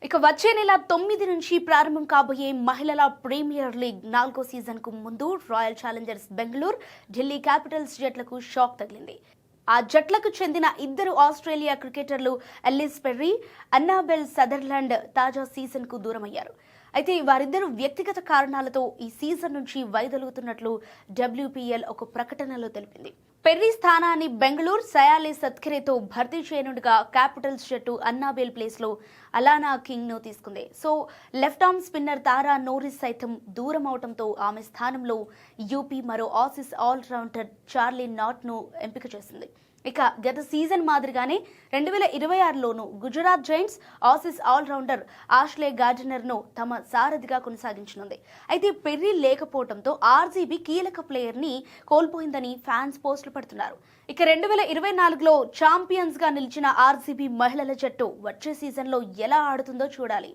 ఇక వచ్చే నెల 9 నుంచి ప్రారంభం కాబోయే మహిళల ప్రీమియర్ లీగ్ 4వ సీజన్కు ముందు Royal Challengers Bengaluru, Delhi Capitals జట్లకు షాక్ తగిలింది. ఆ జట్లకు చెందిన ఇద్దరు ఆస్ట్రేలియా క్రికెటర్లు ఎల్లిస్ పెర్రీ, అన్నాబెల్ సదర్లాండ్ తాజా సీజన్కు దూరమయ్యారు. అయితే వారిద్దరూ వ్యక్తిగత కారణాలతో ఈ సీజన్ నుంచి వైదొలుగుతున్నట్లు WPL ఒక ప్రకటనలో తెలిపింది. పెర్రీ స్థానాన్ని బెంగళూరు సయాలే సత్కెరేతో భర్తీ చేయనుండగా క్యాపిటల్స్ జట్టు అన్నాబెల్ ప్లేస్లో అలానా కింగ్ను తీసుకుంది. సో లెఫ్ట్ ఆర్మ్ స్పిన్నర్ తారా నోరిస్ సైతం దూరం అవడంతో ఆమె స్థానంలో యూపీ మరో ఆసీస్ ఆల్రౌండర్ చార్లీ నాట్ను ఎంపిక చేసింది. ఇక గత సీజన్ మాదిరిగానే 2026లోనూ Gujarat Giants Aussie all-rounder Ashleigh గార్డినర్ను తమ సారథిగా కొనసాగించనుంది. అయితే పెర్రీ లేకపోవడంతో RCB కీలక ప్లేయర్ని కోల్పోయిందని ఫ్యాన్స్ పోస్టులు పడుతున్నారు. ఇక 2024లో ఛాంపియన్స్గా నిలిచిన RCB మహిళల జట్టు వచ్చే సీజన్లో ఎలా ఆడుతుందో చూడాలి.